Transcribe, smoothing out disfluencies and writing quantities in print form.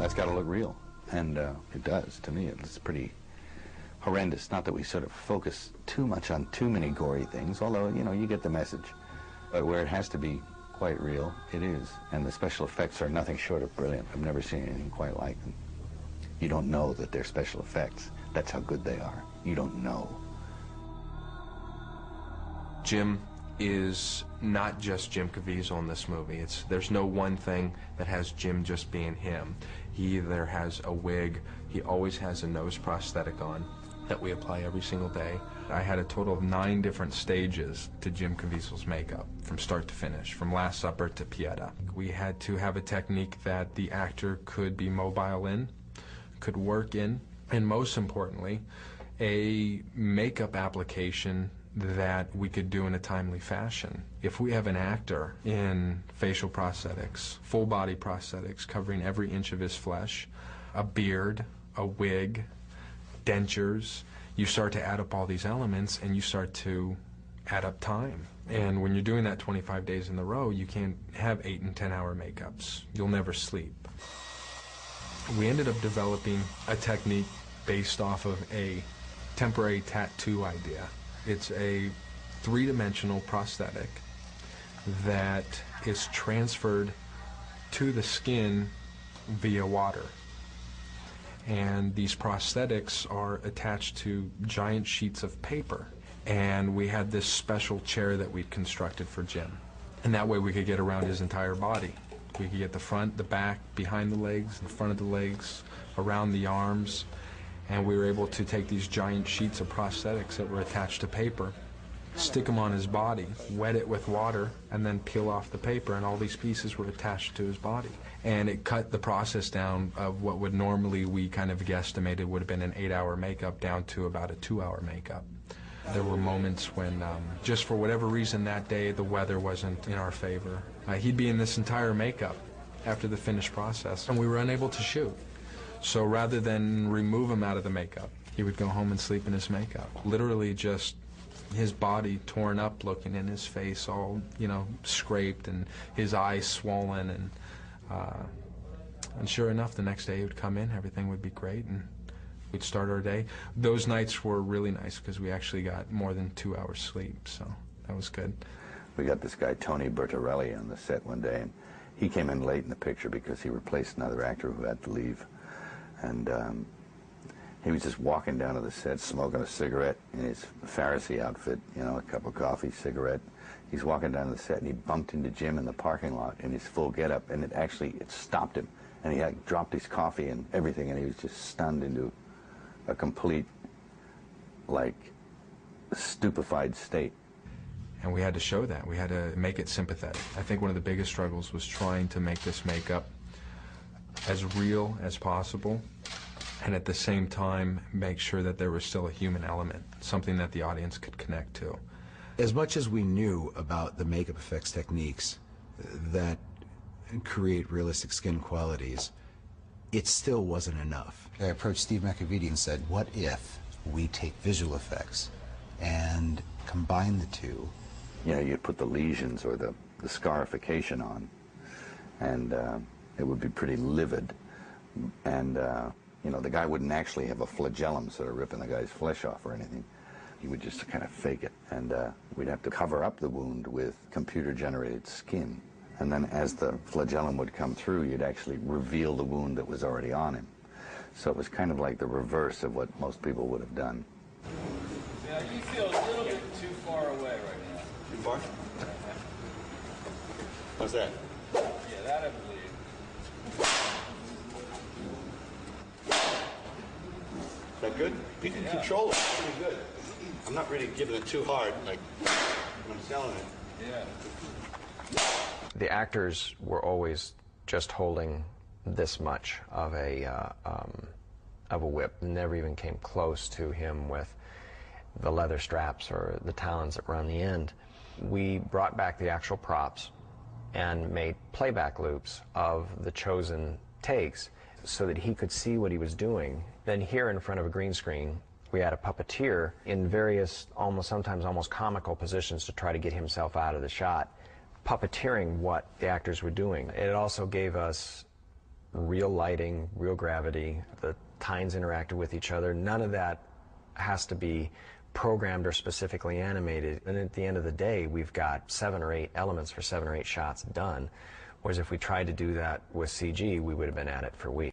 That's got to look real. And it does. To me, it's pretty horrendous. Not that we sort of focus too much on too many gory things, although, you know, you get the message. But where it has to be quite real, it is. And the special effects are nothing short of brilliant. I've never seen anything quite like them. You don't know that they're special effects. That's how good they are. You don't know. Jim is not just Jim Caviezel in this movie. There's no one thing that has Jim just being him. He either has a wig, he always has a nose prosthetic on that we apply every single day. I had a total of 9 different stages to Jim Caviezel's makeup, from start to finish, from Last Supper to Pieta. We had to have a technique that the actor could be mobile in, could work in, and most importantly, a makeup application that we could do in a timely fashion. If we have an actor in facial prosthetics, full body prosthetics covering every inch of his flesh, a beard, a wig, dentures, you start to add up all these elements and you start to add up time. And when you're doing that 25 days in a row, you can't have 8 and 10 hour makeups. You'll never sleep. We ended up developing a technique based off of a temporary tattoo idea. It's a 3-dimensional prosthetic that is transferred to the skin via water. And these prosthetics are attached to giant sheets of paper. And we had this special chair that we'd constructed for Jim. And that way we could get around his entire body. We could get the front, the back, behind the legs, the front of the legs, around the arms. And we were able to take these giant sheets of prosthetics that were attached to paper, stick them on his body, wet it with water, and then peel off the paper, and all these pieces were attached to his body. And it cut the process down of what would normally we kind of guesstimated would have been an 8-hour makeup down to about a 2-hour makeup. There were moments when, just for whatever reason that day, the weather wasn't in our favor. He'd be in this entire makeup after the finished process, and we were unable to shoot. So rather than remove him out of the makeup, he would go home and sleep in his makeup. Literally just his body torn up looking, and his face all, you know, scraped, and his eyes swollen, and sure enough, the next day he would come in, everything would be great, and we'd start our day. Those nights were really nice because we actually got more than 2 hours sleep, so that was good. We got this guy, Tony Bertorelli, on the set one day, and he came in late in the picture because he replaced another actor who had to leave. And he was just walking down to the set, smoking a cigarette in his Pharisee outfit, you know, a cup of coffee, cigarette. He's walking down to the set, and he bumped into Jim in the parking lot in his full getup, and it stopped him. And he had dropped his coffee and everything, and he was just stunned into a complete, like, stupefied state. And we had to show that. We had to make it sympathetic. I think one of the biggest struggles was trying to make this makeup as real as possible, and at the same time make sure that there was still a human element, something that the audience could connect to. As much as we knew about the makeup effects techniques that create realistic skin qualities, it still wasn't enough. I approached Steve McAvity and said, what if we take visual effects and combine the two? You know, you'd put the lesions or the scarification on, and it would be pretty livid, and you know, the guy wouldn't actually have a flagellum sort of ripping the guy's flesh off or anything. He would just kind of fake it, and we'd have to cover up the wound with computer-generated skin, and then as the flagellum would come through, you'd actually reveal the wound that was already on him. So it was kind of like the reverse of what most people would have done. Yeah, you feel a little bit too far away right now. Too far? What's that? Yeah, that I believe. Is that good? You can control it pretty good. I'm not really giving it too hard, like when I'm selling it. Yeah. The actors were always just holding this much of a whip. Never even came close to him with the leather straps or the talons that were on the end. We brought back the actual props and made playback loops of the chosen takes so that he could see what he was doing. Then here in front of a green screen, we had a puppeteer in various, sometimes almost comical positions to try to get himself out of the shot, puppeteering what the actors were doing. It also gave us real lighting, real gravity, the tines interacted with each other. None of that has to be programmed or specifically animated. And at the end of the day, we've got 7 or 8 elements for 7 or 8 shots done. Whereas if we tried to do that with CG, we would have been at it for weeks.